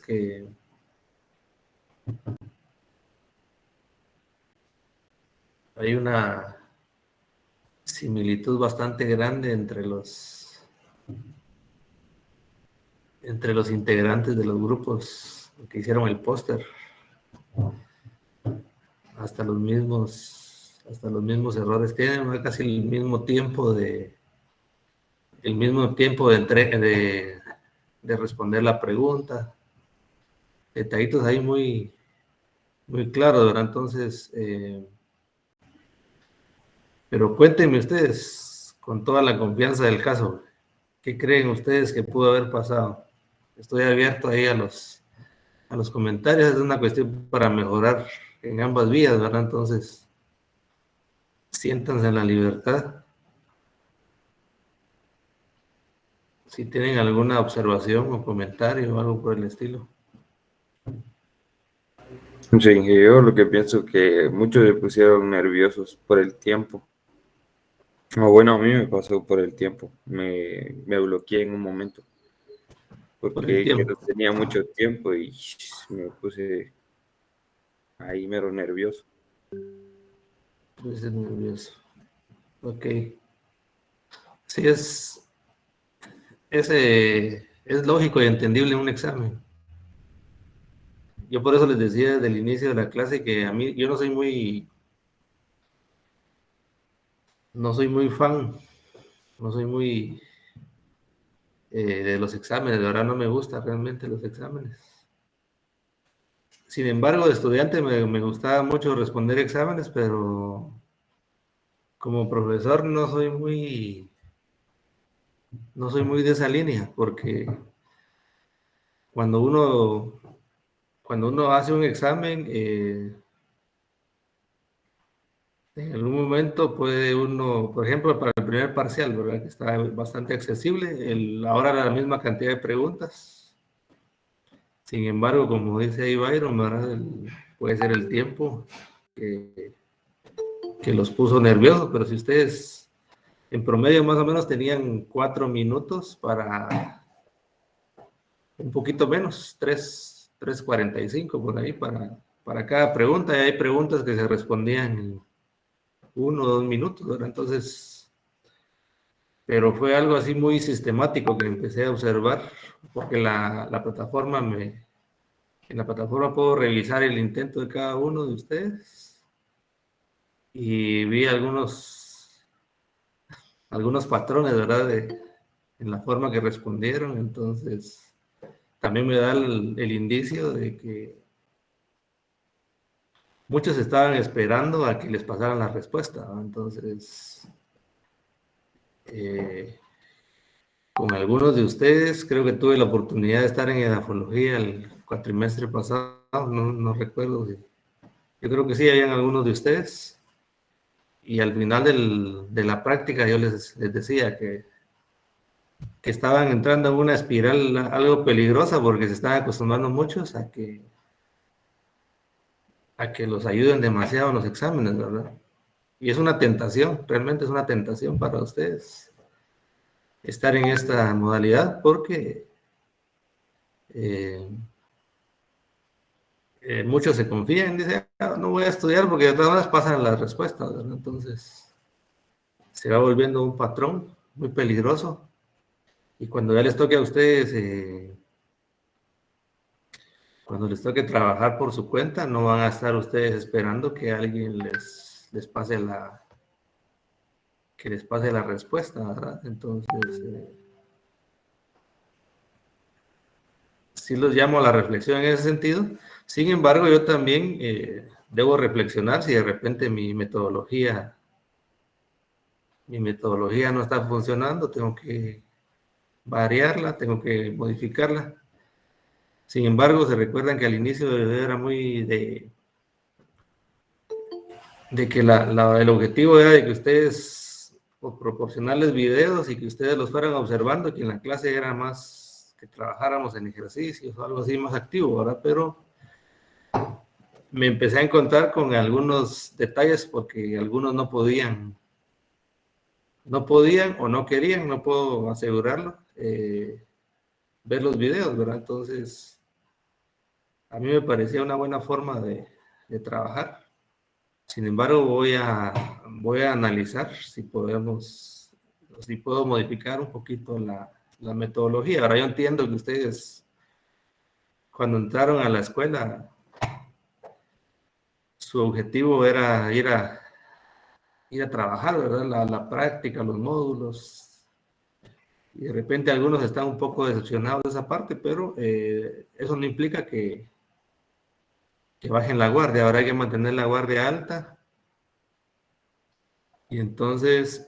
que hay una similitud bastante grande entre los integrantes de los grupos que hicieron el póster. Hasta los mismos errores tienen casi el mismo tiempo de responder la pregunta. Detallitos ahí muy claros, ¿verdad? Entonces, pero cuéntenme ustedes, con toda la confianza del caso, ¿qué creen ustedes que pudo haber pasado? Estoy abierto ahí a los comentarios, es una cuestión para mejorar en ambas vías, ¿verdad? Entonces, siéntanse en la libertad. Si tienen alguna observación o comentario o algo por el estilo. Sí, yo lo que pienso que muchos se pusieron nerviosos por el tiempo. O bueno, a mí me pasó por el tiempo. Me bloqueé en un momento. Por el Porque que no tiempo. tenía mucho tiempo y me puse ahí mero nervioso. Puede ser nervioso. Ok. Sí, es lógico y entendible en un examen. Yo por eso les decía desde el inicio de la clase que a mí, yo no soy muy fan, no soy muy de los exámenes, de verdad no me gustan realmente los exámenes. Sin embargo, de estudiante me gustaba mucho responder exámenes, pero como profesor no soy muy de esa línea, porque cuando uno hace un examen, en algún momento puede uno, por ejemplo, para el primer parcial, ¿verdad? Que está bastante accesible, ahora la misma cantidad de preguntas. Sin embargo, como dice ahí Byron, ¿verdad? Puede ser el tiempo que los puso nerviosos, pero si ustedes en promedio más o menos tenían 4 minutos para un poquito menos, 3:45 por ahí para cada pregunta, y hay preguntas que se respondían en 1 o 2 minutos, ¿verdad? Entonces, pero fue algo así muy sistemático que empecé a observar, porque en la plataforma puedo revisar el intento de cada uno de ustedes y vi algunos patrones, ¿verdad? En la forma que respondieron, entonces también me da el indicio de que muchos estaban esperando a que les pasaran la respuesta, ¿no? Entonces, con algunos de ustedes, creo que tuve la oportunidad de estar en edafología el cuatrimestre pasado, no recuerdo. Yo creo que sí, habían algunos de ustedes. Y al final de la práctica yo les decía que estaban entrando en una espiral algo peligrosa porque se están acostumbrando muchos a que los ayuden demasiado en los exámenes, ¿verdad? Y es una tentación, realmente es una tentación para ustedes estar en esta modalidad porque muchos se confían, dicen, no voy a estudiar porque de todas maneras pasan las respuestas, ¿verdad? Entonces se va volviendo un patrón muy peligroso y cuando ya les toque a ustedes, cuando les toque trabajar por su cuenta, no van a estar ustedes esperando que alguien les pase la respuesta, ¿verdad? Entonces, sí los llamo a la reflexión en ese sentido. Sin embargo, yo también debo reflexionar si de repente mi metodología no está funcionando, tengo que variarla, tengo que modificarla. Sin embargo, se recuerdan que al inicio era muy de que el objetivo era de que ustedes, o proporcionarles videos y que ustedes los fueran observando, que en la clase era más que trabajáramos en ejercicios o algo así más activo, ¿verdad? Pero me empecé a encontrar con algunos detalles porque algunos no podían o no querían, no puedo asegurarlo, ver los videos, ¿verdad? Entonces, a mí me parecía una buena forma de trabajar. Sin embargo, voy a analizar si si puedo modificar un poquito la metodología. Ahora yo entiendo que ustedes, cuando entraron a la escuela, su objetivo era ir a trabajar, ¿verdad? La práctica, los módulos. Y de repente algunos están un poco decepcionados de esa parte, pero eso no implica que bajen la guardia. Ahora hay que mantener la guardia alta. Y entonces,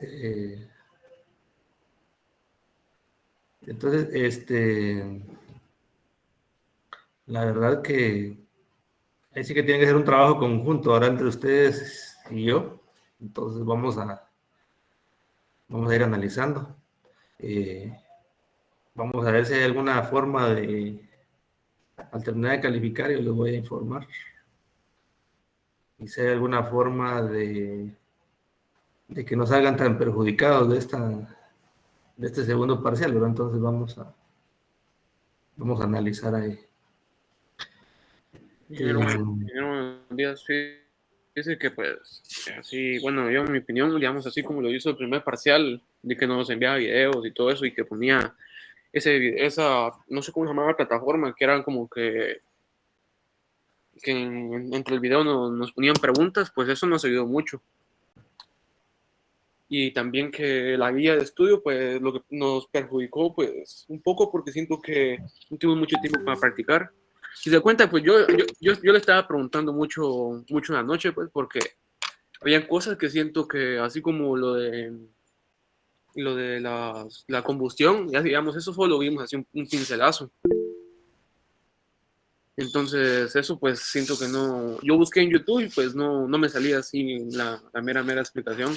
la verdad que ahí sí que tiene que ser un trabajo conjunto ahora entre ustedes y yo. Entonces vamos a ir analizando. Eh, Vamos a ver si hay alguna forma al terminar de calificar, yo les voy a informar. Y si hay alguna forma de que no salgan tan perjudicados de este segundo parcial, ¿verdad? Entonces vamos a analizar ahí. Buenos días, fíjese que pues, así, bueno, yo en mi opinión, digamos, así como lo hizo el primer parcial, de que nos enviaba videos y todo eso, y que ponía esa, no sé cómo se llamaba la plataforma, que eran como que entre el video nos ponían preguntas, pues eso nos ayudó mucho. Y también que la guía de estudio, pues lo que nos perjudicó, pues un poco, porque siento que no tuvimos mucho tiempo para practicar. Si se cuenta, pues yo le estaba preguntando mucho en la noche, pues porque había cosas que siento que, así como lo de la combustión, ya digamos, eso solo lo vimos así un pincelazo. Entonces, eso pues siento que no, yo busqué en YouTube y pues no me salía así la mera explicación.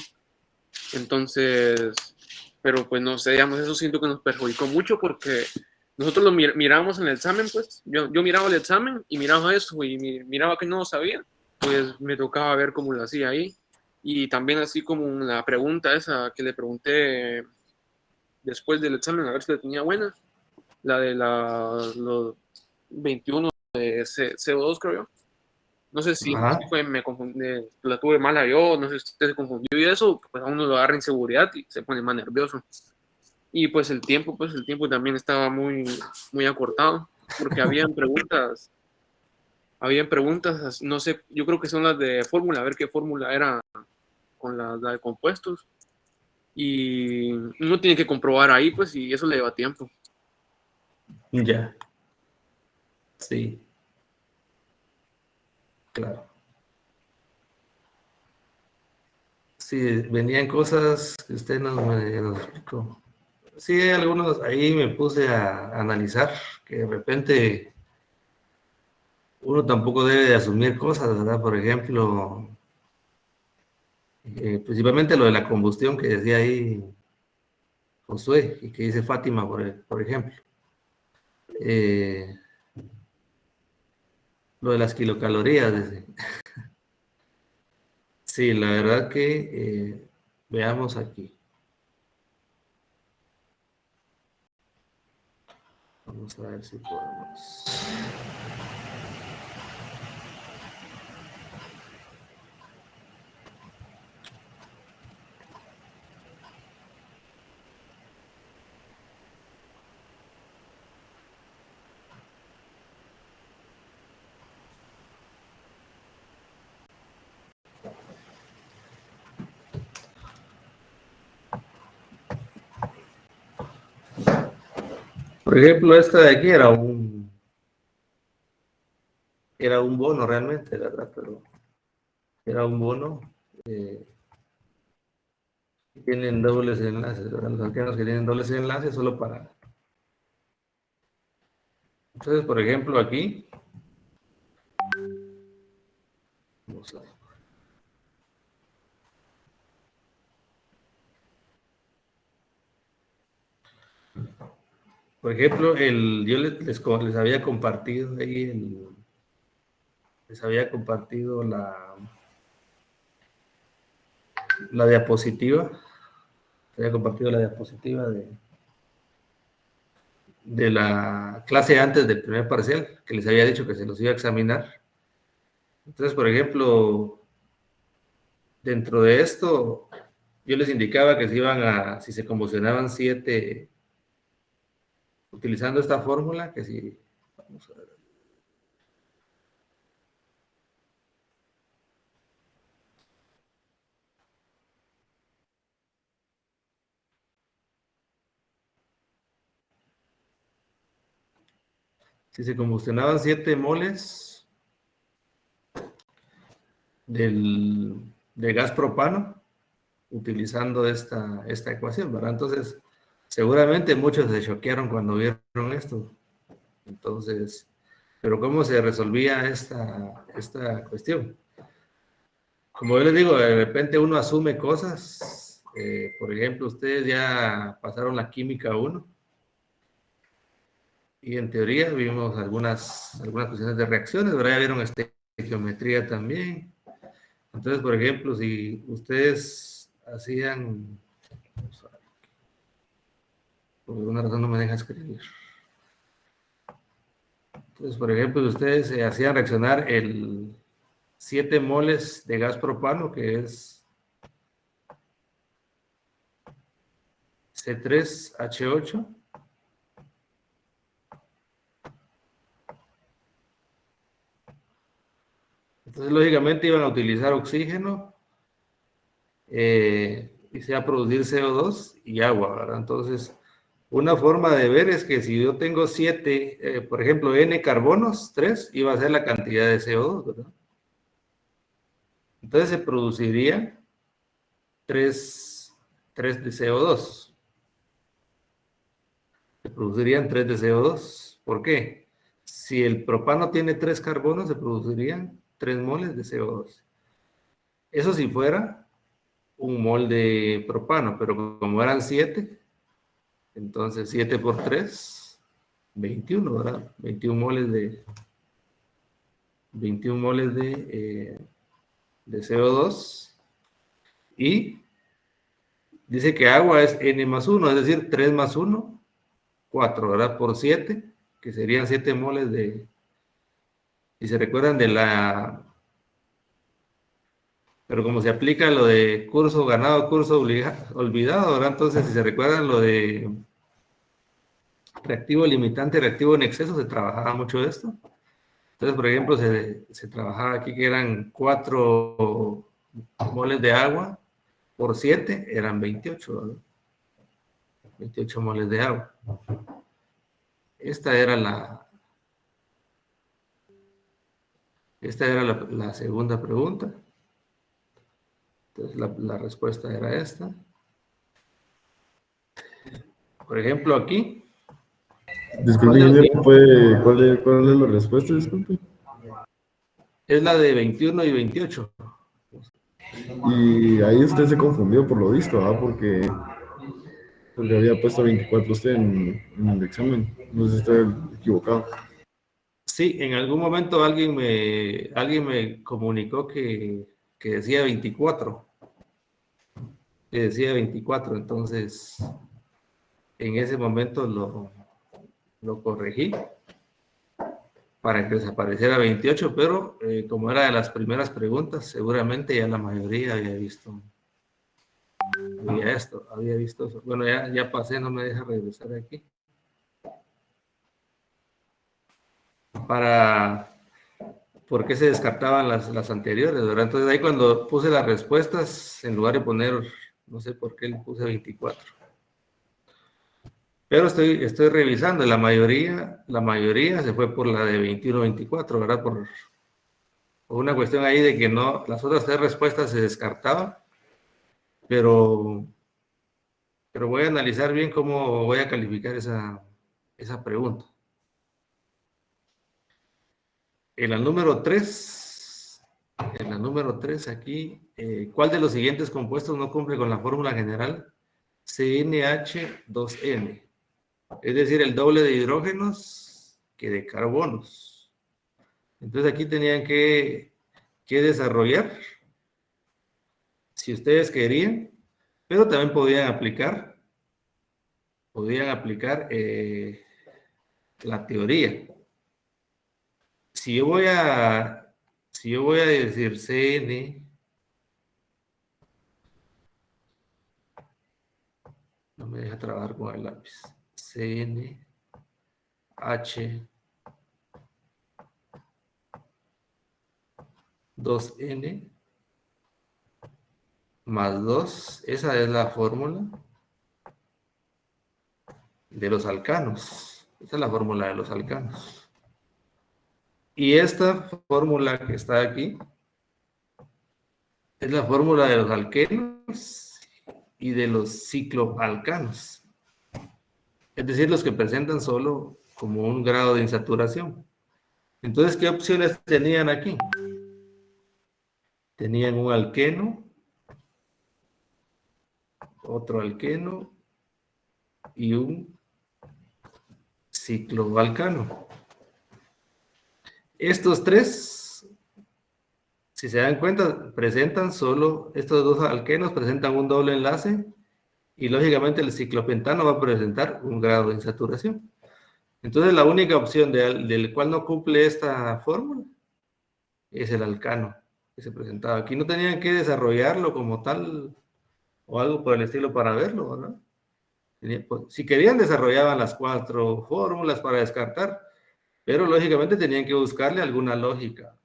Entonces, pero pues no sé, digamos, eso siento que nos perjudicó mucho porque nosotros lo miramos en el examen, pues yo miraba el examen y miraba eso y miraba que no sabía, pues me tocaba ver cómo lo hacía ahí. Y también así como la pregunta esa que le pregunté después del examen, a ver si la tenía buena, la de los 21 de CO2, creo yo. No sé si me confundí, la tuve mala yo, no sé si usted se confundió y eso, pues a uno lo agarra inseguridad y se pone más nervioso. Y pues el tiempo también estaba muy acortado, porque habían preguntas, no sé, yo creo que son las de fórmula, a ver qué fórmula era con la de compuestos. Y uno tiene que comprobar ahí, pues, y eso le lleva tiempo. Ya, sí, claro. Sí, venían cosas que usted nos explicó. Sí, algunos ahí me puse a analizar, que de repente uno tampoco debe de asumir cosas, ¿verdad? Por ejemplo, principalmente lo de la combustión que decía ahí Josué y que dice Fátima, por ejemplo. Eh, lo de las kilocalorías, dice. Sí, la verdad que veamos aquí. Vamos a ver si podemos. Por ejemplo, esta de aquí era un bono realmente, ¿verdad? Pero era un bono. eh, Tienen dobles enlaces, ¿verdad? Los alquenos que tienen dobles enlaces solo para. Entonces, por ejemplo, aquí. Vamos a. Por ejemplo, yo les había compartido ahí les había compartido la diapositiva. Les había compartido la diapositiva de la clase antes del primer parcial, que les había dicho que se los iba a examinar. Entonces, por ejemplo, dentro de esto, yo les indicaba que si se combustionaban 7 utilizando esta fórmula, que si, vamos a ver, si se combustionaban 7 moles de gas propano, utilizando esta ecuación, ¿verdad? Entonces, seguramente muchos se choquearon cuando vieron esto. Entonces, pero ¿cómo se resolvía esta cuestión? Como yo les digo, de repente uno asume cosas. Por ejemplo, ustedes ya pasaron la química 1 y en teoría vimos algunas cuestiones de reacciones, ¿verdad? Ya vieron estequiometría también. Entonces, por ejemplo, si ustedes hacían, por alguna razón no me deja escribir. Entonces, por ejemplo, si ustedes hacían reaccionar el 7 moles de gas propano, que es C3H8. Entonces, lógicamente iban a utilizar oxígeno y se va a producir CO2 y agua, ¿verdad? Entonces, una forma de ver es que si yo tengo 7, por ejemplo, N carbonos, 3, iba a ser la cantidad de CO2, ¿verdad? Entonces se produciría 3 de CO2. Se producirían 3 de CO2. ¿Por qué? Si el propano tiene 3 carbonos, se producirían 3 moles de CO2. Eso si fuera un mol de propano, pero como eran 7, entonces 7 por 3, 21, ¿verdad? 21 moles de CO2. Y dice que agua es N más 1, es decir, 3 más 1, 4, ¿verdad? Por 7, que serían 7 moles de... Si se recuerdan de la... Pero como se aplica lo de curso ganado, curso olvidado, ¿verdad? Entonces, si se recuerdan lo de reactivo limitante, reactivo en exceso, se trabajaba mucho de esto. Entonces, por ejemplo, se trabajaba aquí que eran 4 moles de agua por 7, eran 28, ¿verdad? 28 moles de agua. Esta era la segunda pregunta. Entonces, la respuesta era esta. Por ejemplo, aquí. Disculpe, ingeniero, ¿cuál es la respuesta? Disculpe. Es la de 21 y 28. Y ahí usted se confundió por lo visto, ¿ah? Porque había puesto 24 usted en el examen. No sé si está equivocado. Sí, en algún momento alguien me comunicó que decía 24. Que decía 24, entonces en ese momento lo corregí para que desapareciera 28, pero como era de las primeras preguntas, seguramente ya la mayoría había visto eso. Bueno, ya pasé, no me deja regresar aquí. ¿Por qué se descartaban las anteriores, ¿verdad? Entonces ahí cuando puse las respuestas, en lugar de poner, no sé por qué le puse 24. Pero estoy revisando, la mayoría se fue por la de 21-24, ¿verdad? Por una cuestión ahí de que no, las otras 3 respuestas se descartaban, pero voy a analizar bien cómo voy a calificar esa pregunta. En la número 3 aquí, ¿cuál de los siguientes compuestos no cumple con la fórmula general CnH2n? Es decir, el doble de hidrógenos que de carbonos. Entonces aquí tenían que desarrollar, si ustedes querían, pero también podían aplicar la teoría. Si yo voy a decir CN, no me deja trabajar con el lápiz. CN, H, 2N, más 2. Esa es la fórmula de los alcanos. Esta es la fórmula de los alcanos. Y esta fórmula que está aquí es la fórmula de los alquenos y de los cicloalcanos. Es decir, los que presentan solo como un grado de insaturación. Entonces, ¿qué opciones tenían aquí? Tenían un alqueno, otro alqueno y un cicloalcano. Estos tres, si se dan cuenta, presentan solo, estos dos alquenos presentan un doble enlace y lógicamente el ciclopentano va a presentar un grado de insaturación. Entonces la única opción del cual no cumple esta fórmula es el alcano que se presentaba. Aquí no tenían que desarrollarlo como tal o algo por el estilo para verlo, ¿no? Si querían desarrollaban las 4 fórmulas para descartar, pero lógicamente tenían que buscarle alguna lógica.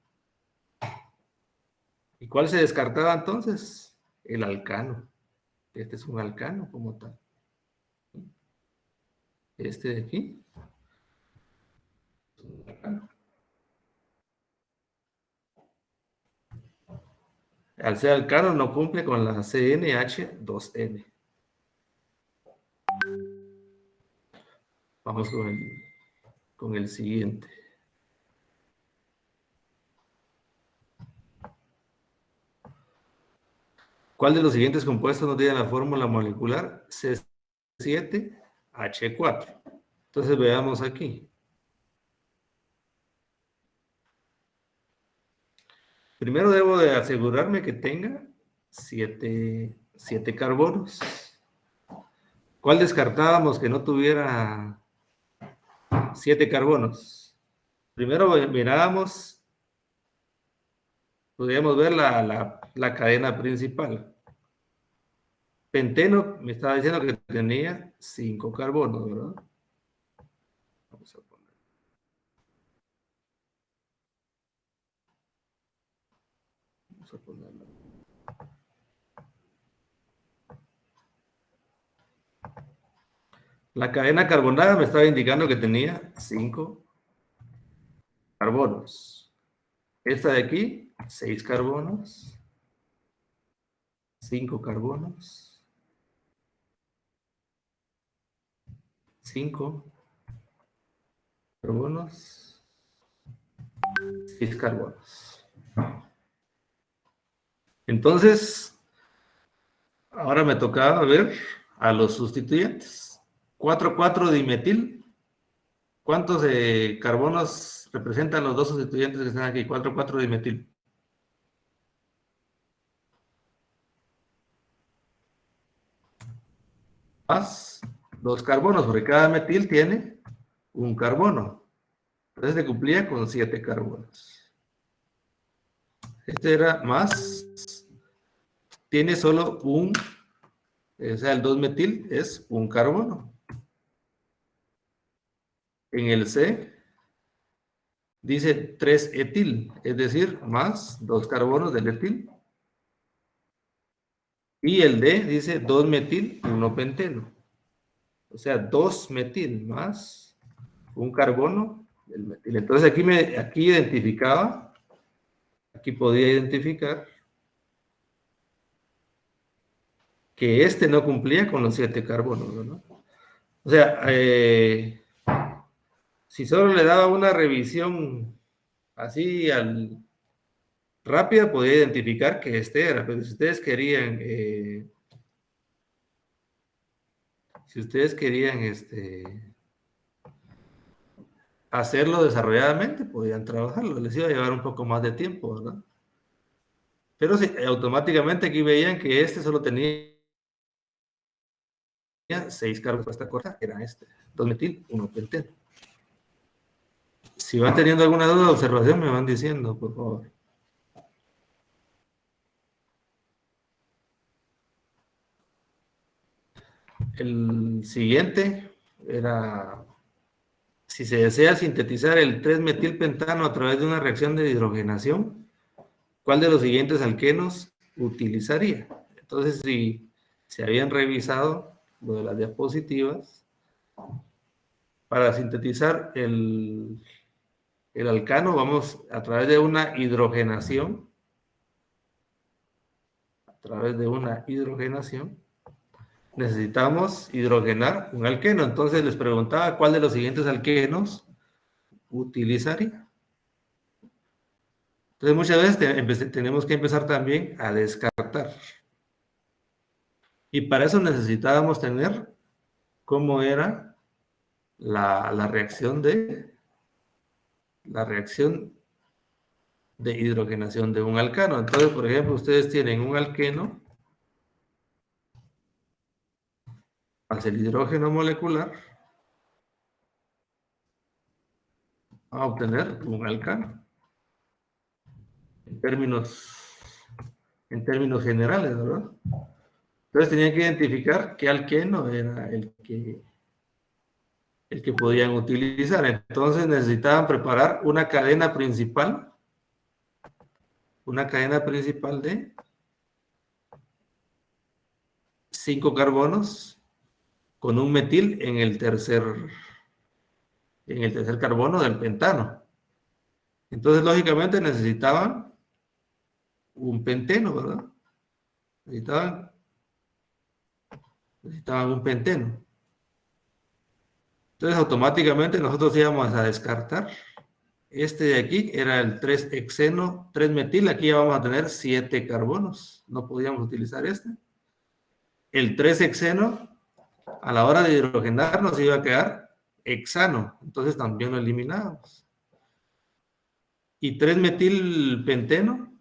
¿Y cuál se descartaba entonces? El alcano. Este es un alcano como tal. Este de aquí. Es un alcano. Al ser alcano no cumple con la CnH2n. Vamos con el siguiente. ¿Cuál de los siguientes compuestos nos tiene la fórmula molecular? C7H4. Entonces veamos aquí. Primero debo de asegurarme que tenga 7 carbonos. ¿Cuál descartábamos que no tuviera 7 carbonos? Primero mirábamos, podríamos ver la cadena principal. Penteno me estaba diciendo que tenía 5 carbonos, ¿verdad? Vamos a poner. Vamos a ponerlo. La cadena carbonada me estaba indicando que tenía 5 carbonos. Esta de aquí, 6 carbonos, 5 carbonos, 5 carbonos, 6 carbonos. Entonces, ahora me tocaba ver a los sustituyentes. 4,4-dimetil. ¿Cuántos carbonos representan los dos sustituyentes que están aquí? 4,4-dimetil. Más 2 carbonos, porque cada metil tiene un carbono. Entonces se cumplía con 7 carbonos. Este era más, tiene solo un, o sea, el 2-metil es un carbono. En el C dice 3-etil, es decir, más 2 carbonos del etil. Y el D dice 2-metil, 1-penteno. O sea, 2-metil más un carbono del metil. Entonces aquí identificaba, aquí podía identificar que este no cumplía con los 7 carbonos, ¿no? O sea, si solo le daba una revisión así rápida, podía identificar que este era, pero si ustedes querían hacerlo desarrolladamente, podían trabajarlo, les iba a llevar un poco más de tiempo, ¿verdad? Pero sí, automáticamente aquí veían que este solo tenía 6 carbonos, esta corta era 2-metil, 1-penteno. Si van teniendo alguna duda o observación, me van diciendo, por favor. El siguiente era, si se desea sintetizar el 3-metilpentano a través de una reacción de hidrogenación, ¿cuál de los siguientes alquenos utilizaría? Entonces, si se habían revisado lo de las diapositivas, para sintetizar el alcano, vamos a través de una hidrogenación, necesitamos hidrogenar un alqueno. Entonces les preguntaba cuál de los siguientes alquenos utilizaría. Entonces muchas veces tenemos que empezar también a descartar. Y para eso necesitábamos tener cómo era la reacción de hidrogenación de un alcano. Entonces, por ejemplo, ustedes tienen un alqueno más el hidrógeno molecular, a obtener un alcano. En términos generales, ¿verdad? Entonces tenían que identificar qué alqueno era el que podían utilizar. Entonces necesitaban preparar una cadena principal de 5 carbonos con un metil en el tercer carbono del pentano. Entonces, lógicamente, necesitaban un penteno, ¿verdad? Necesitaban un penteno. Entonces, automáticamente nosotros íbamos a descartar. Este de aquí era el 3-hexeno, 3-metil. Aquí ya vamos a tener 7 carbonos. No podíamos utilizar este. El 3-hexeno, a la hora de hidrogenar, nos iba a quedar hexano. Entonces, también lo eliminábamos. Y 3-metilpenteno.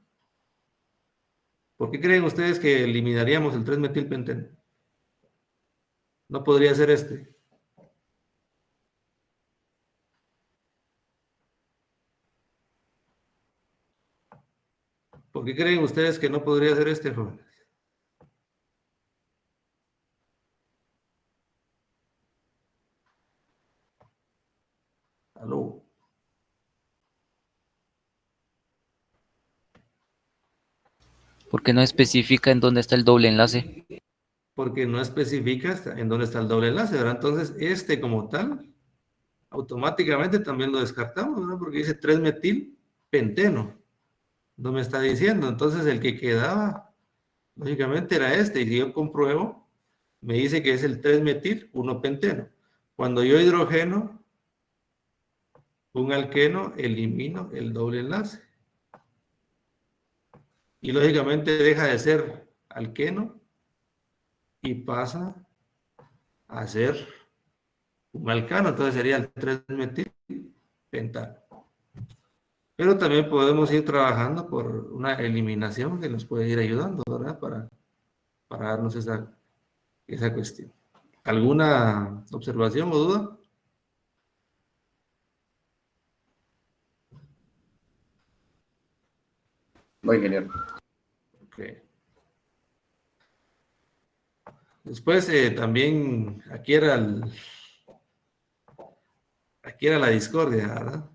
¿Por qué creen ustedes que eliminaríamos el 3-metilpenteno? No podría ser este. ¿Por qué creen ustedes que no podría ser este, jóvenes? ¿Aló? Porque no especifica en dónde está el doble enlace. Porque no especifica en dónde está el doble enlace, ¿verdad? Entonces, este como tal, automáticamente también lo descartamos, ¿verdad? Porque dice 3-metilpenteno. No me está diciendo. Entonces, el que quedaba, lógicamente, era este. Y si yo compruebo, me dice que es el 3-metil-1-penteno. Cuando yo hidrogeno un alqueno, elimino el doble enlace. Y lógicamente deja de ser alqueno y pasa a ser un alcano. Entonces sería el 3-metilpentano. Pero también podemos ir trabajando por una eliminación que nos puede ir ayudando, ¿verdad? Para darnos esa cuestión. ¿Alguna observación o duda? No, ingeniero. Ok. Después también aquí era la discordia, ¿verdad?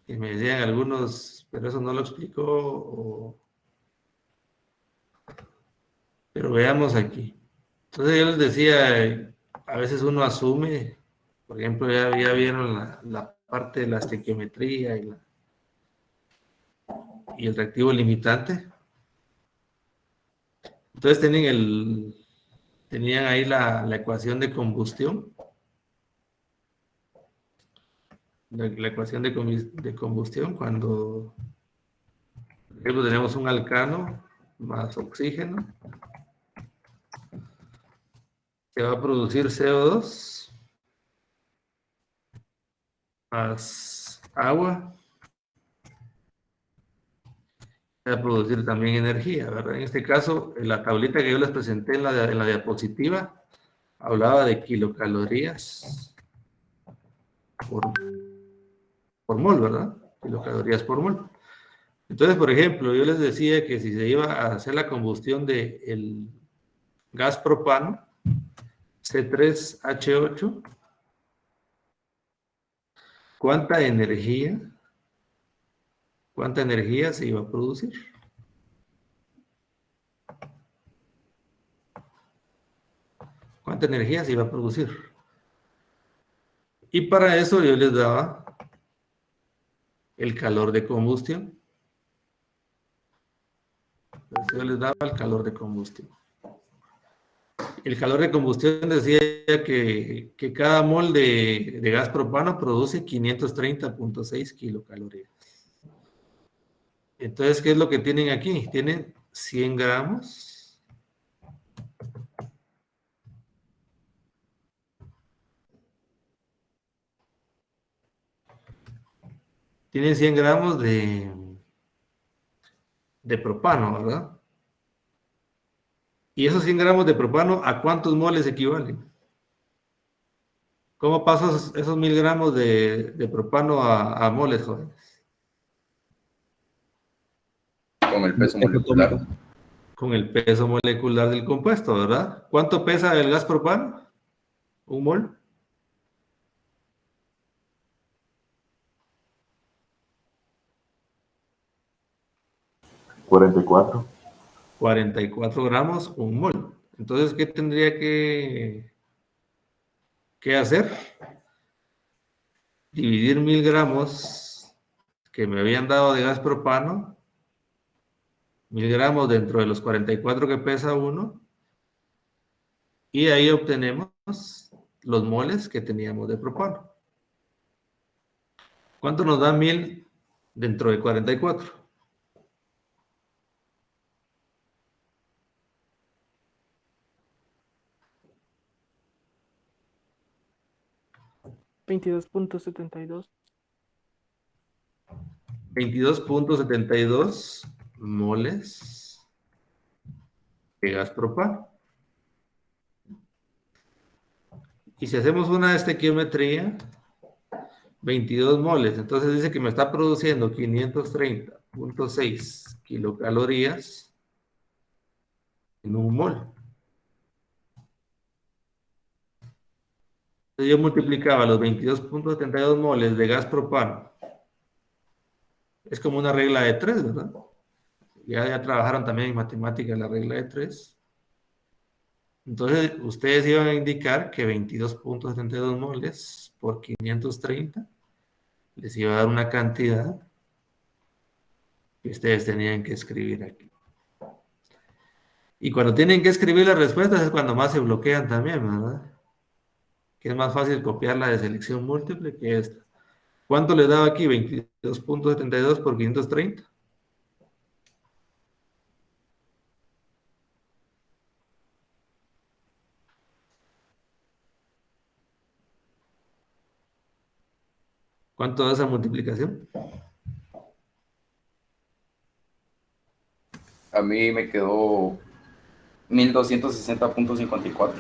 Y me decían algunos, pero eso no lo explicó. Pero veamos aquí. Entonces yo les decía, a veces uno asume, por ejemplo, ya vieron la parte de la estequiometría y el reactivo limitante. Entonces tenían ahí la ecuación de combustión. La ecuación de combustión cuando, por ejemplo, tenemos un alcano más oxígeno, se va a producir CO2 más agua, se va a producir también energía, ¿verdad? En este caso, en la tablita que yo les presenté en la diapositiva, hablaba de kilocalorías por por mol, ¿verdad? Kilocalorías por mol. Entonces, por ejemplo, yo les decía que si se iba a hacer la combustión del gas propano, C3H8, ¿cuánta energía se iba a producir? ¿Cuánta energía se iba a producir? Y para eso yo les daba el calor de combustión. Entonces yo les daba el calor de combustión. El calor de combustión decía que cada mol de gas propano produce 530.6 kilocalorías. Entonces, ¿qué es lo que tienen aquí? Tienen 100 gramos. Tienen 100 gramos de propano, ¿verdad? Y esos 100 gramos de propano, ¿a cuántos moles equivalen? ¿Cómo pasas esos 1000 gramos de propano a moles, jóvenes? Con el peso molecular. Con el peso molecular del compuesto, ¿verdad? ¿Cuánto pesa el gas propano? ¿Un mol? ¿44? 44 gramos, un mol. Entonces, ¿qué tendría que hacer? Dividir 1000 gramos que me habían dado de gas propano, 1000 gramos dentro de los 44 que pesa uno, y ahí obtenemos los moles que teníamos de propano. ¿Cuánto nos da 1000 dentro de 44? 22.72. 22.72 moles de gas propano. Y si hacemos una estequiometría, 22 moles, entonces dice que me está produciendo 530.6 kilocalorías en un mol. Entonces yo multiplicaba los 22.72 moles de gas propano. Es como una regla de 3, ¿verdad? Ya trabajaron también en matemáticas la regla de 3. Entonces, ustedes iban a indicar que 22.72 moles por 530 les iba a dar una cantidad que ustedes tenían que escribir aquí. Y cuando tienen que escribir las respuestas es cuando más se bloquean también, ¿verdad? Que es más fácil copiar la de selección múltiple que esta. ¿Cuánto les daba aquí? 22.72 por 530. ¿Cuánto da esa multiplicación? A mí me quedó 1260.54.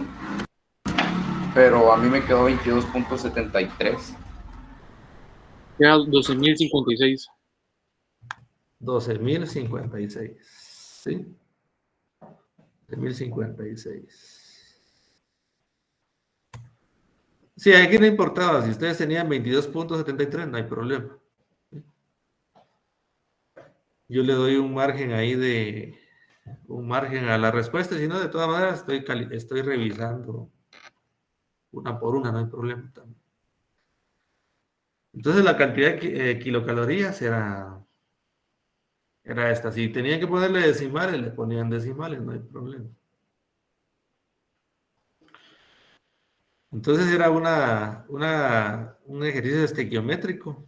Pero a mí me quedó 22.73. Era 12.056. 12.056. ¿Sí? 12.056. Sí, aquí no importaba. Si ustedes tenían 22.73, no hay problema. Yo le doy un margen ahí un margen a la respuesta, si no, de todas maneras estoy revisando una por una, no hay problema también. Entonces la cantidad de kilocalorías era esta. Si tenían que ponerle decimales, le ponían decimales, no hay problema. Entonces era un ejercicio estequiométrico,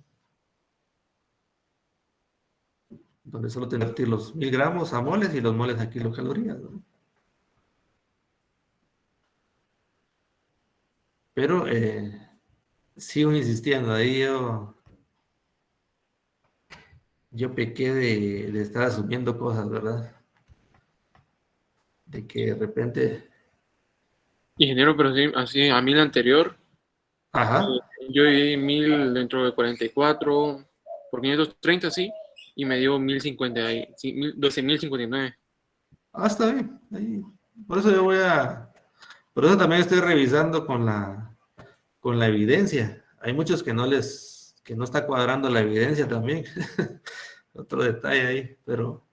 donde solo tenía que convertir los 1000 gramos a moles y los moles a kilocalorías, ¿no? Pero sigo insistiendo, ahí yo pequé de estar asumiendo cosas, ¿verdad? De que de repente... Ingeniero, pero sí, así, a mí la anterior, Ajá. Yo di 1000 dentro de 44 por 530, sí, y me dio 1050, 12.059. Ah, está bien. Ahí. Por eso yo por eso también estoy revisando con la evidencia. Hay muchos que no está cuadrando la evidencia también. Otro detalle ahí, pero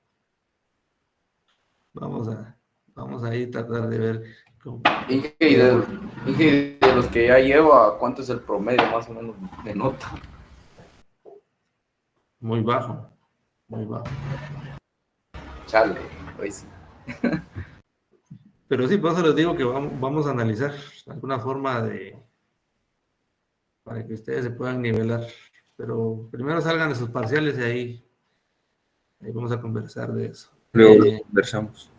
vamos vamos a ir tratar de ver cómo. Inge, y de los que ya lleva, ¿cuánto es el promedio más o menos de nota? Muy bajo, muy bajo. Chale, hoy sí. Pero sí, por eso les digo que vamos a analizar alguna forma para que ustedes se puedan nivelar. Pero primero salgan de sus parciales y ahí vamos a conversar de eso. Luego lo conversamos.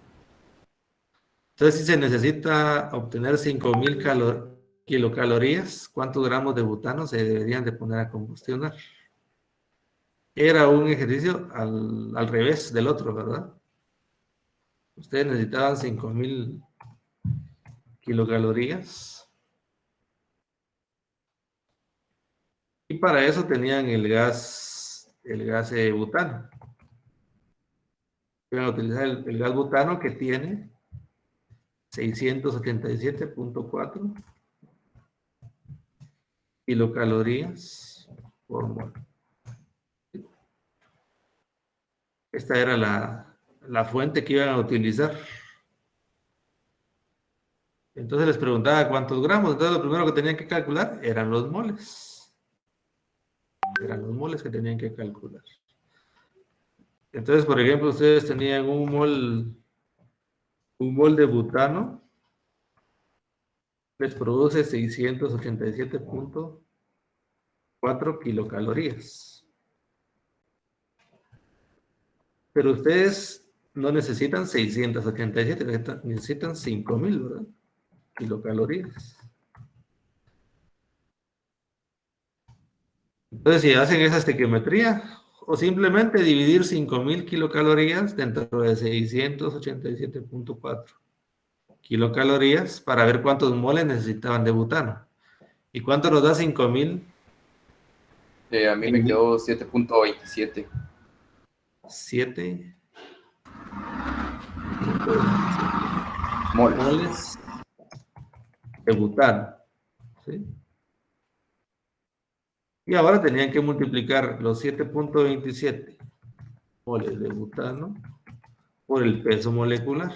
Entonces, si se necesita obtener 5.000 kilocalorías, ¿cuántos gramos de butano se deberían de poner a combustionar? Era un ejercicio al revés del otro, ¿verdad? Ustedes necesitaban 5.000 kilocalorías. Y para eso tenían el gas butano. Iban a utilizar el gas butano que tiene 677.4 kilocalorías por mol. Esta era la fuente que iban a utilizar. Entonces les preguntaba cuántos gramos. Entonces lo primero que tenían que calcular eran los moles. Eran los moles que tenían que calcular. Entonces, por ejemplo, ustedes tenían un mol de butano. Les produce 687.4 kilocalorías. Pero ustedes no necesitan 687, necesitan 5.000, ¿verdad? Kilocalorías. Entonces, si hacen esa estequiometría, o simplemente dividir 5.000 kilocalorías dentro de 687.4 kilocalorías para ver cuántos moles necesitaban de butano. ¿Y cuánto nos da 5.000? A mí me quedó 7.27. 7 moles de butano. ¿Sí? Y ahora tenían que multiplicar los 7.27 moles de butano por el peso molecular.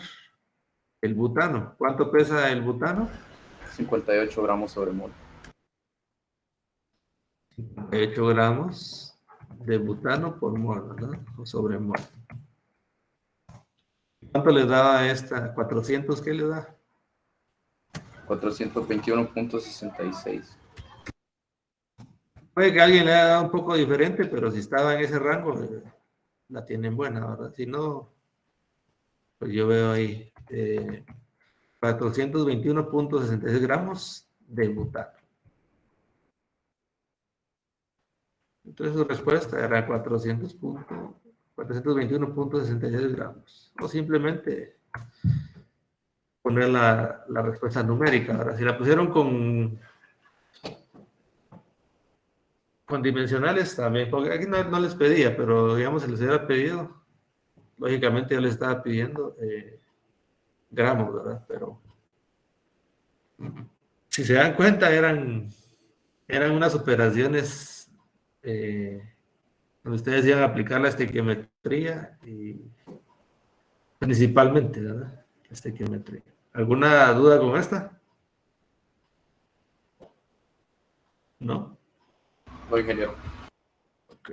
El butano. ¿Cuánto pesa el butano? 58 gramos sobre mol. 58 gramos de butano por mol, ¿verdad? O sobre mol. ¿Cuánto le da a esta? 400, ¿qué le da? 421.66. Puede que alguien le haya dado un poco diferente, pero si estaba en ese rango, la tienen buena, ¿verdad? Si no, pues yo veo ahí 421.66 gramos de butano. Entonces su respuesta era 421.66 gramos. O simplemente poner la respuesta numérica. Ahora, si la pusieron con dimensionales también, porque aquí no les pedía, pero digamos, si les hubiera pedido, lógicamente yo les estaba pidiendo gramos, ¿verdad? Pero si se dan cuenta, eran unas operaciones donde ustedes iban a aplicar la estequiometría y principalmente, ¿verdad? La estequiometría. ¿Alguna duda con esta? ¿No? No, ingeniero. Ok.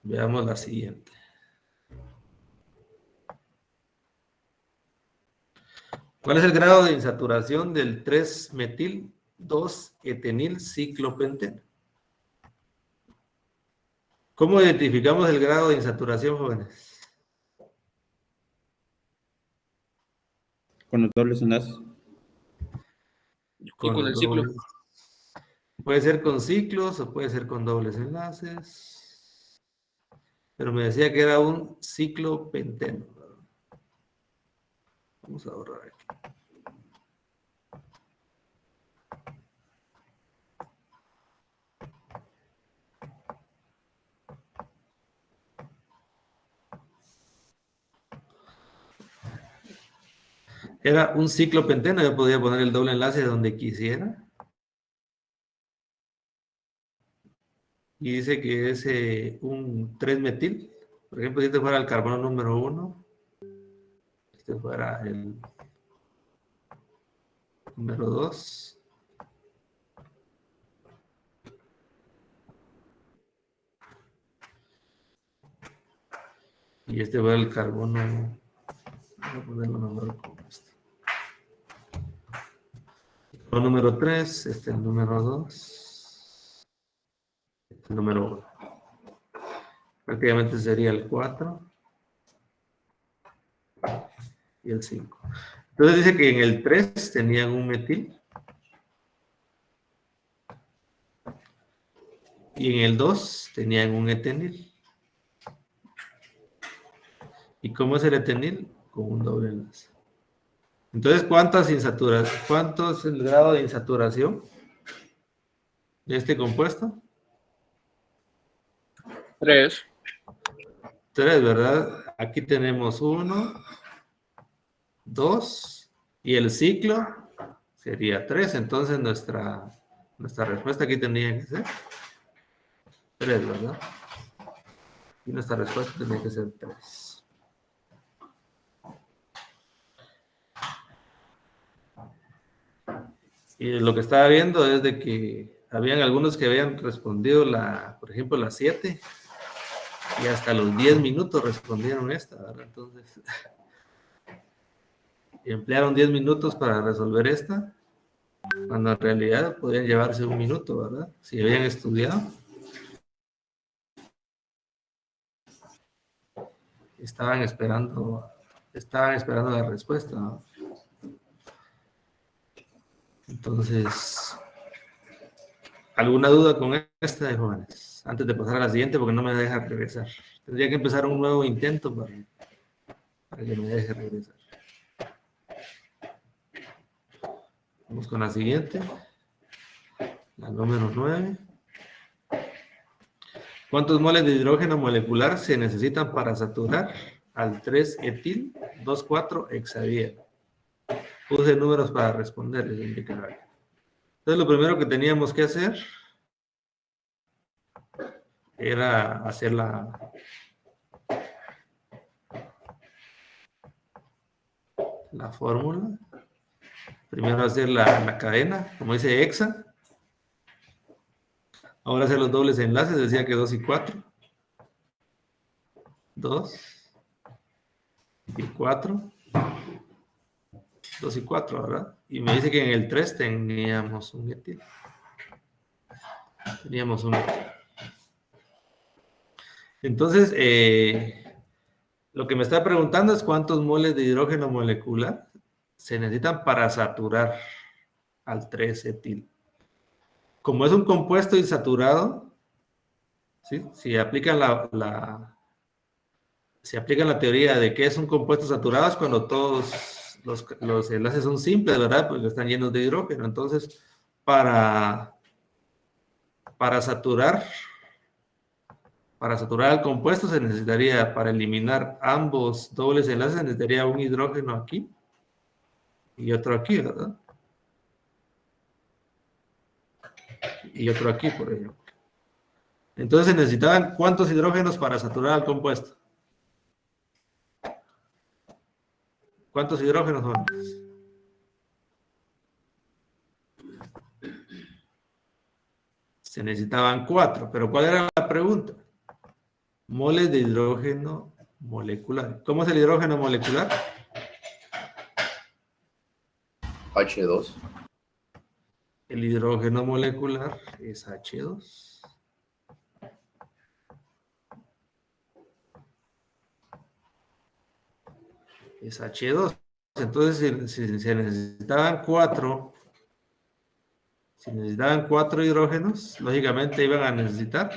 Veamos la siguiente. ¿Cuál es el grado de insaturación del 3-metil-2-etenil-ciclopenteno? ¿Cómo identificamos el grado de insaturación, jóvenes? Con los dobles enlaces. Con el ciclo. Puede ser con ciclos o puede ser con dobles enlaces. Pero me decía que era un ciclopenteno. Vamos a borrar aquí. era un ciclopenteno, yo podía poner el doble enlace donde quisiera. Y dice que es un 3-metil. Por ejemplo, si este fuera el carbono número 1, este fuera el número 2. Y este fuera el carbono. Voy a ponerlo mejor como este. El número 3, este el número 2, este el número 1. Prácticamente sería el 4 y el 5. Entonces dice que en el 3 tenían un metil. Y en el 2 tenían un etenil. ¿Y cómo es el etenil? Con un doble enlace. Entonces, ¿cuánto es el grado de insaturación de este compuesto? 3. 3, ¿verdad? Aquí tenemos 1, 2, y el ciclo sería 3. Entonces, nuestra respuesta aquí tendría que ser 3, ¿verdad? Y nuestra respuesta tendría que ser 3. Y lo que estaba viendo es de que habían algunos que habían respondido por ejemplo, la 7, y hasta los 10 minutos respondieron esta, ¿verdad? Entonces, emplearon 10 minutos para resolver esta, cuando en realidad podían llevarse 1 minuto, ¿verdad? Si habían estudiado. Estaban esperando la respuesta, ¿no? Entonces, ¿alguna duda con esta, jóvenes? Antes de pasar a la siguiente, porque no me deja regresar. Tendría que empezar un nuevo intento para que me deje regresar. Vamos con la siguiente. La número 9. ¿Cuántos moles de hidrógeno molecular se necesitan para saturar al 3-etil 2,4-hexadieno? Puse números para responder, les indicará. Entonces, lo primero que teníamos que hacer era hacer la fórmula. Primero hacer la cadena, como dice hexa. Ahora hacer los dobles enlaces, decía que 2 y 4. 2 y 4. 2 y 4, ¿verdad? Y me dice que en el 3 teníamos un etil. Entonces, lo que me está preguntando es cuántos moles de hidrógeno molecular se necesitan para saturar al 3-etil. Como es un compuesto insaturado, ¿sí? Si aplican la teoría de que es un compuesto saturado, es cuando todos los enlaces son simples, ¿verdad? Porque están llenos de hidrógeno. Entonces, para saturar el compuesto se necesitaría, para eliminar ambos dobles enlaces, se necesitaría un hidrógeno aquí y otro aquí, ¿verdad? Y otro aquí, por ejemplo. Entonces se necesitaban ¿cuántos hidrógenos para saturar al compuesto? ¿Cuántos hidrógenos, jóvenes? Se necesitaban 4, pero ¿cuál era la pregunta? Moles de hidrógeno molecular. ¿Cómo es el hidrógeno molecular? H2. El hidrógeno molecular es H2. Es H2. Entonces, si se necesitaban 4, si necesitaban 4 hidrógenos, lógicamente iban a necesitar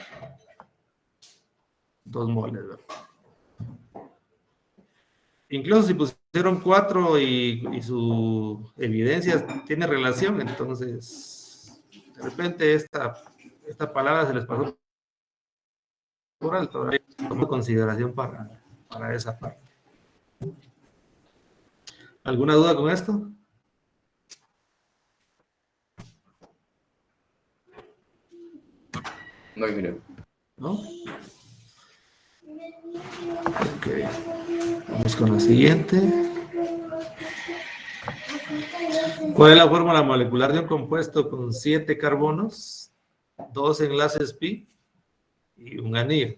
2 moles, ¿verdad? Incluso si pusieron 4 y su evidencia tiene relación, entonces de repente esta palabra se les pasó por alto, tomo consideración para esa parte. ¿Alguna duda con esto? No, mire. ¿No? Ok. Vamos con la siguiente. ¿Cuál es la fórmula molecular de un compuesto con 7 carbonos, 2 enlaces pi y un anillo?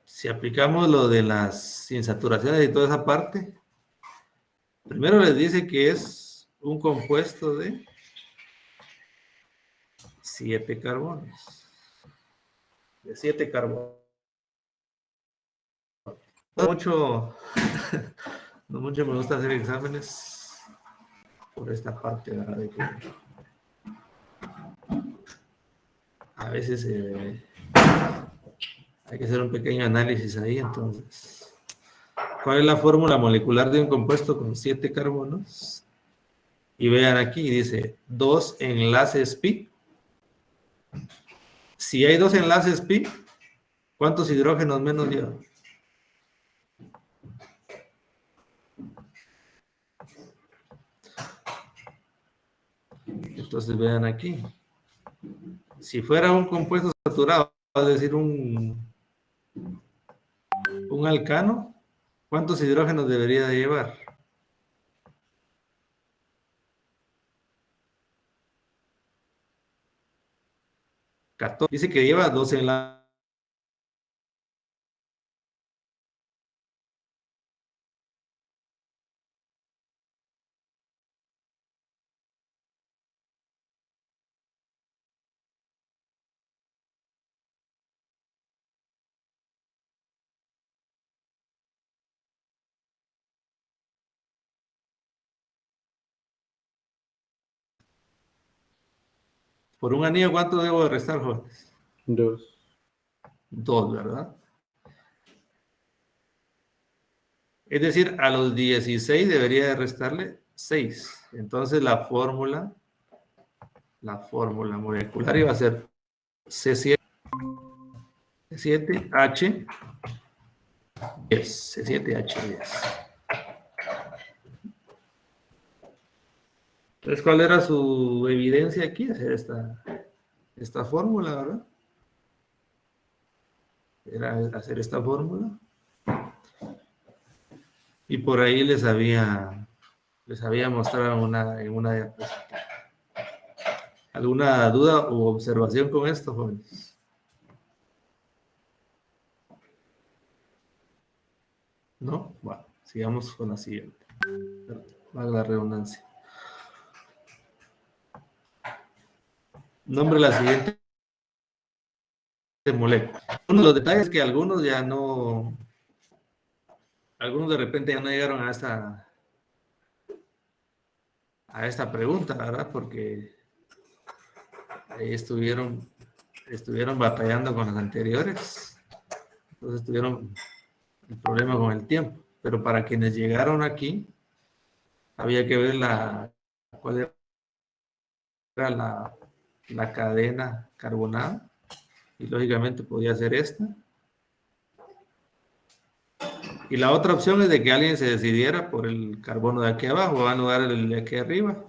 Si aplicamos lo de las insaturaciones y toda esa parte, primero les dice que es un compuesto de 7 carbonos. De 7 carbonos. No mucho, no mucho me gusta hacer exámenes por esta parte, ¿verdad? De que a veces hay que hacer un pequeño análisis ahí, entonces. ¿Cuál es la fórmula molecular de un compuesto con 7 carbonos? Y vean aquí, dice 2 enlaces pi. Si hay 2 enlaces pi, ¿cuántos hidrógenos menos lleva? Entonces vean aquí. Si fuera un compuesto saturado, es decir, un alcano, ¿cuántos hidrógenos debería de llevar? 14. Dice que lleva 2 enlaces. Por un anillo, ¿cuánto debo de restar, jóvenes? 2. 2, ¿verdad? Es decir, a los 16 debería de restarle 6. Entonces la fórmula molecular iba a ser C7H10. C7H10. Entonces, ¿cuál era su evidencia aquí? Hacer esta fórmula, ¿verdad? Era hacer esta fórmula. Y por ahí les había mostrado en una diapositiva. ¿Alguna duda u observación con esto, jóvenes? ¿No? Bueno, sigamos con la siguiente. Valga la redundancia. Nombre la siguiente molécula. Uno de los detalles que algunos de repente ya no llegaron a esta pregunta, ¿verdad? Porque ahí estuvieron batallando con las anteriores. Entonces tuvieron el problema con el tiempo. Pero para quienes llegaron aquí, había que ver cuál era la cadena carbonada. Y lógicamente podía ser esta. Y la otra opción es de que alguien se decidiera por el carbono de aquí abajo, va a anudar el de aquí arriba.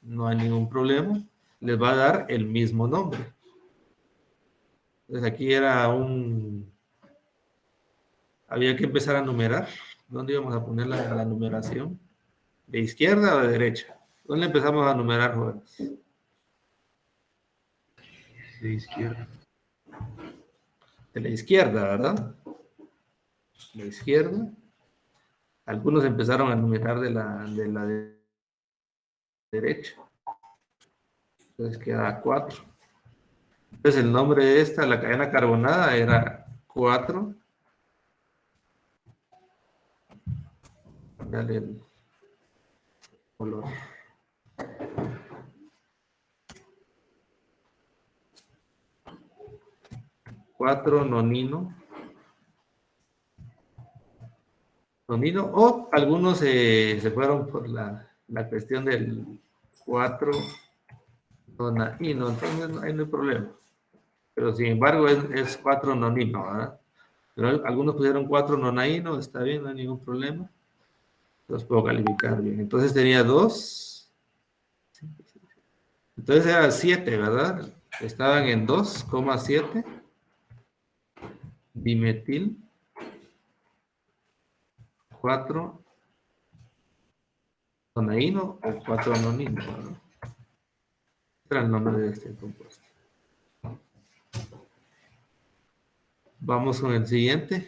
No hay ningún problema. Les va a dar el mismo nombre. Entonces aquí había que empezar a numerar. ¿Dónde íbamos a poner la numeración? ¿De izquierda o de derecha? ¿Dónde empezamos a numerar, jóvenes? De izquierda. De la izquierda, ¿verdad? La izquierda. Algunos empezaron a numerar de la derecha. Entonces queda 4. Entonces el nombre de la cadena carbonada era 4. Dale el color. 4 nonino. O algunos se fueron por la cuestión del 4 nonino, entonces ahí no hay problema. Pero sin embargo es 4 nonino, ¿verdad? Pero algunos pusieron 4 nonaíno, está bien, no hay ningún problema. Los puedo calificar bien. Entonces tenía 2. Entonces era 7, ¿verdad? Estaban en 2,7. Dimetil. 4 nonaíno o 4 nonino, ¿verdad? Era el nombre de este compuesto. Vamos con el siguiente.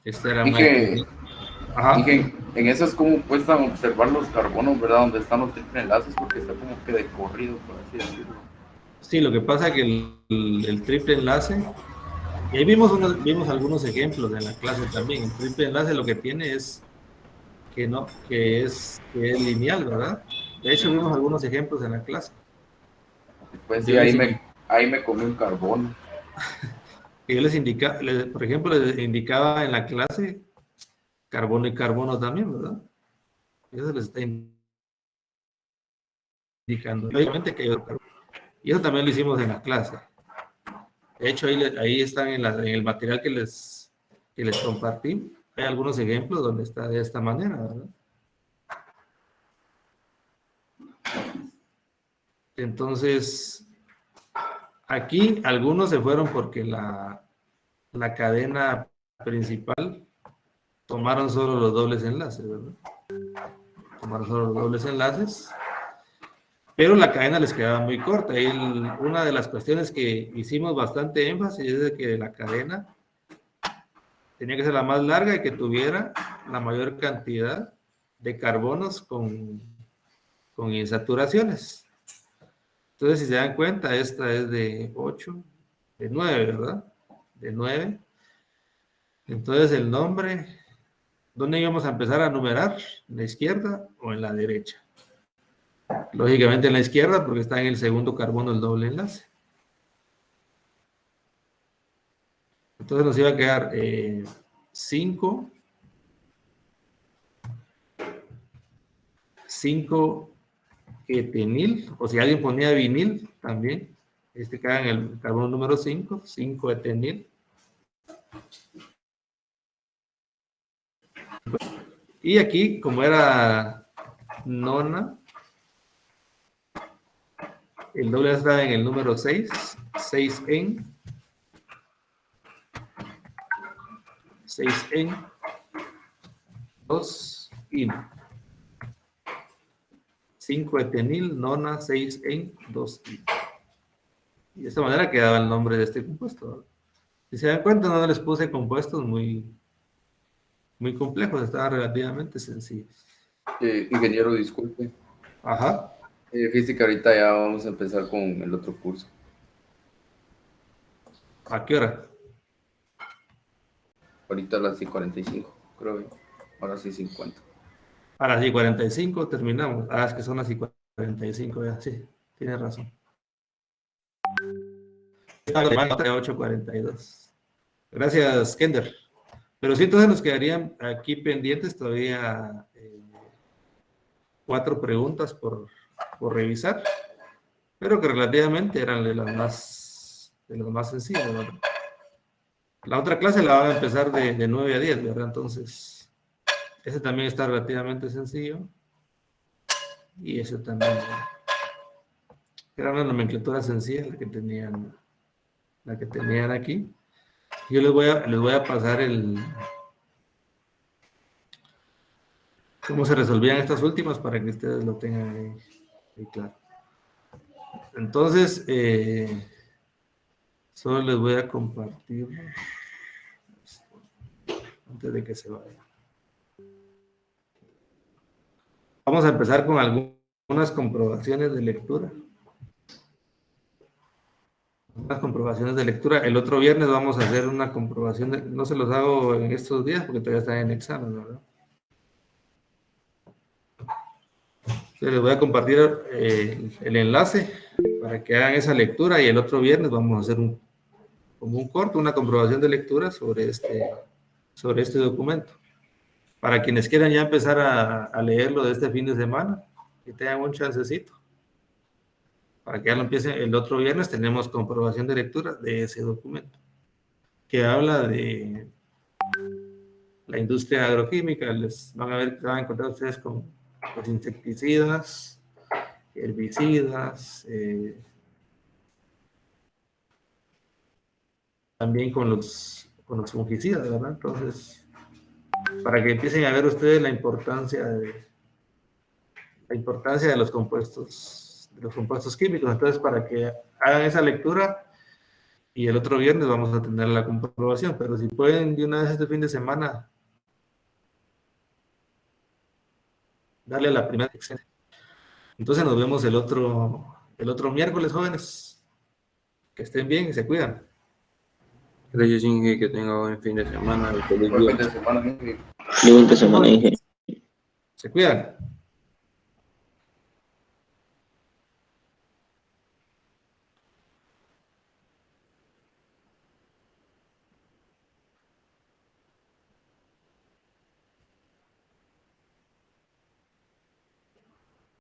Este era Dije, Ajá. dije, en eso es como cuestan observar los carbonos, ¿verdad? Donde están los triple enlaces, porque está como que de corrido, por así decirlo. Sí, lo que pasa es que el triple enlace, y ahí vimos algunos ejemplos en la clase también. El triple enlace lo que tiene es que es lineal, ¿verdad? De hecho, vimos algunos ejemplos en la clase. Pues sí, Yo ahí me comí un carbono. que yo les indicaba, por ejemplo, les indicaba en la clase carbono y carbono también, ¿verdad? Eso les está indicando. Obviamente que hay otro carbono. Y eso también lo hicimos en la clase. De hecho, ahí están en el material que les compartí. Hay algunos ejemplos donde está de esta manera, ¿verdad? Entonces, aquí algunos se fueron porque la cadena principal tomaron solo los dobles enlaces, ¿verdad? Tomaron solo los dobles enlaces, pero la cadena les quedaba muy corta. Y una de las cuestiones que hicimos bastante énfasis es de que la cadena tenía que ser la más larga y que tuviera la mayor cantidad de carbonos con insaturaciones. Entonces, si se dan cuenta, esta es de 8, de 9, ¿verdad? De 9. Entonces, el nombre, ¿dónde íbamos a empezar a numerar? ¿En la izquierda o en la derecha? Lógicamente en la izquierda, porque está en el segundo carbono el doble enlace. Entonces nos iba a quedar 5 etenil, o si alguien ponía vinil también, queda en el carbono número 5, 5 etenil. Y aquí, como era nona, el doble está en el número 6, 6 en 2 in. 5 etenil, nona, 6 en 2 in. Y de esta manera quedaba el nombre de este compuesto. Si se dan cuenta, no les puse compuestos muy complejos, estaban relativamente sencillos. Ingeniero, disculpe. Ajá. Fíjese que ahorita ya vamos a empezar con el otro curso. ¿A qué hora? Ahorita a las 6:45, creo. Ahora sí 50. A las 10:45 terminamos. Ah, es que son las 10:45, ya, sí, tiene razón. 8:42. Gracias, Kender. Pero sí, entonces nos quedarían aquí pendientes todavía 4 preguntas por revisar, pero que relativamente eran de las más sencillas, ¿verdad? La otra clase la van a empezar de 9 a 10, ¿verdad? Entonces, ese también está relativamente sencillo. Y ese también. Era una nomenclatura sencilla la que tenían aquí. Yo les voy a pasar cómo se resolvían estas últimas para que ustedes lo tengan ahí claro. Entonces, solo les voy a compartir antes de que se vaya. Vamos a empezar con algunas comprobaciones de lectura. El otro viernes vamos a hacer una comprobación, no se los hago en estos días porque todavía están en examen, ¿verdad? Entonces les voy a compartir el enlace para que hagan esa lectura y el otro viernes vamos a hacer como un corto, una comprobación de lectura sobre este documento. Para quienes quieran ya empezar a leerlo de este fin de semana, que tengan un chancecito. para que ya lo empiece el otro viernes, tenemos comprobación de lectura de ese documento, que habla de la industria agroquímica. Les van a encontrar ustedes con los insecticidas, herbicidas, también con los fungicidas, ¿verdad? Entonces, para que empiecen a ver ustedes la importancia de los compuestos químicos. Entonces, para que hagan esa lectura, y el otro viernes vamos a tener la comprobación, pero si pueden de una vez este fin de semana darle a la primera sección. Entonces nos vemos el otro miércoles, jóvenes. Que estén bien y se cuidan. Gracias, Inge, que tenga buen fin de semana. Buen fin de semana, Inge. Yo empecé a manejar. Se cuidan.